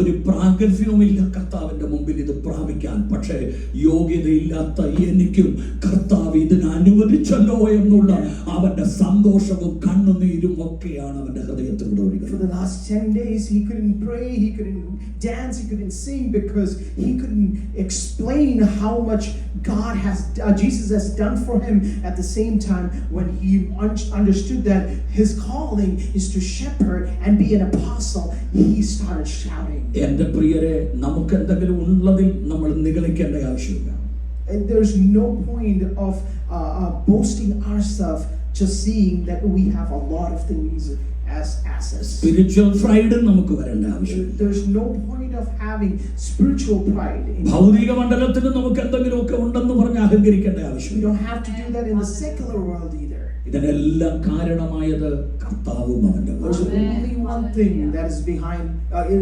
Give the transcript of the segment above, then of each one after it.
ഒരു പ്രാഗൽഭ്യവുമില്ല കർത്താവിന്റെ മുമ്പിൽ ഇത് പ്രാപിക്കാൻ. പക്ഷേ യോഗ്യതയില്ലാത്ത എനിക്കും കർത്താവ് ഇതിന് അനുവദിച്ചല്ലോ എന്നുള്ള അവന്റെ സന്തോഷവും കണ്ണുനീരും ഒക്കെയാണ് അവന്റെ ഹൃദയത്തിലൂടെ ഒഴുകുന്നത്. For the last 10 days he couldn't pray, he couldn't dance, he couldn't sing because he couldn't explain how much Jesus has done for him. At the same time, when he understood that his calling is to shepherd and be an apostle, he started shouting. എൻ്റെ പ്രിയരെ, നമുക്ക് എന്തെങ്കിലും ഉള്ളതിൽ നമ്മൾ നിഗളിക്കേണ്ട ആവശ്യമില്ല. And there's no point of boasting ourselves, just seeing that we have a lot of things as assets. Spiritual pride നമുക്ക് വരേണ്ട ആവശ്യമില്ല. There's no point of having spiritual pride. ഭൗതിക മണ്ഡലത്തിൽ നമുക്ക് എന്തെങ്കിലുമൊക്കെ ഉണ്ടെന്ന് പറഞ്ഞ് അഹങ്കരിക്കേണ്ട ആവശ്യമില്ല. We don't have to do that in the secular world either. ഇതിനെല്ലാം കാരണമായത് കർത്താവും അവന്റെ There's only one thing that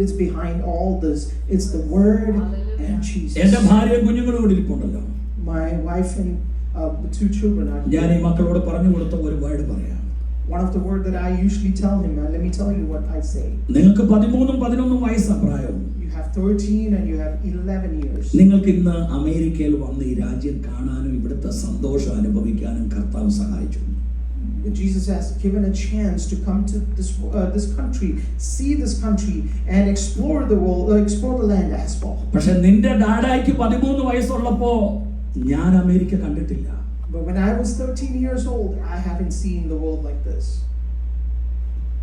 is behind all this. It's the word and Jesus. എൻ്റെ ഭാര്യയും കുഞ്ഞുങ്ങളും ഇവിടെ ഇരിപ്പുണ്ടല്ലോ. My wife and the 2 children are here. ഞാൻ ഈ മക്കളോട് പറഞ്ഞു കൊടുത്ത ഒരു വേർഡ് പറയാം. One of the word that I usually tell him, let me tell you what I say. നിങ്ങൾക്ക് 13 വയസ്സാണ് പ്രായം. You have 13 and you have 11 years. നിങ്ങൾക്ക് ഇന്ന് അമേരിക്കയിൽ വന്ന് ഈ രാജ്യം കാണാനും ഇവിടുത്തെ സന്തോഷം അനുഭവിക്കാനും കർത്താവ് സഹായിച്ചു. Jesus has given a chance to come to this country, see this country and explore the world, explore the land as well. പക്ഷേ നിന്റെ ഡാഡായ്ക്ക് 13 വയസ്സുള്ളപ്പോൾ ഞാൻ അമേരിക്ക കണ്ടിട്ടില്ല. But when I was 13 years old, I haven't seen the world like this.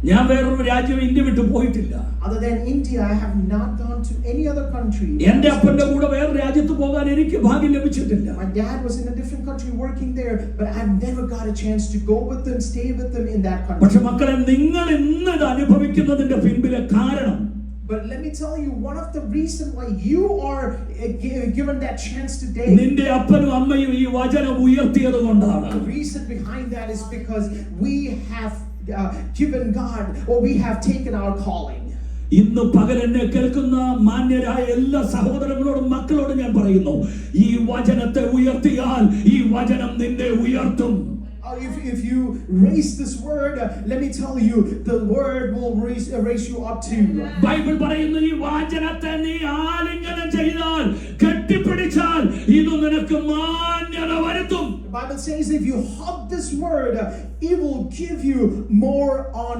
ഞാൻ വേറൊരു രാജ്യം India വിട്ടു പോയിട്ടില്ല. Other than India, I have not gone to any other country. എൻ്റെ അപ്പന്റെ കൂടെ വേറെ രാജ്യത്ത് പോകാൻ എനിക്ക് ഭാഗ്യം ലഭിച്ചിട്ടില്ല. My dad was in a different country working there, but I've never got a chance to go with them, stay with them in that country. പക്ഷേ മക്കളെ, നിങ്ങൾ ഇന്ന് ഇത് അനുഭവിക്കുന്നതിന്റെ പിന്നിലെ കാരണം, but let me tell you, one of the reasons why you are given that chance today, നിന്റെ അപ്പനും അമ്മയും ഈ വചനം ഉയർത്തിയത് കൊണ്ടാണ്. the reason behind that is because we have given God, or we have taken our calling. ഇന്ന് പകൽ എന്നെ കേൾക്കുന്ന മാന്യരായ എല്ലാ സഹോദരങ്ങളോടും മക്കളോടും ഞാൻ പറയുന്നു, ഈ വചനത്തെ ഉയർത്തിയാൽ ഈ വചനം നിന്നെ ഉയർത്തും. If you raise this word, let me tell you, the word will raise you up too. Bible പറയുന്നു, ഈ വചനത്തെ നീ ആലിംഗനം ചെയ്താൽ, കെട്ടിപ്പിടിച്ചാൽ ഇത് നിനക്ക് മാന്യത വരുത്തും. The Bible says if you hug this word, it will give you more on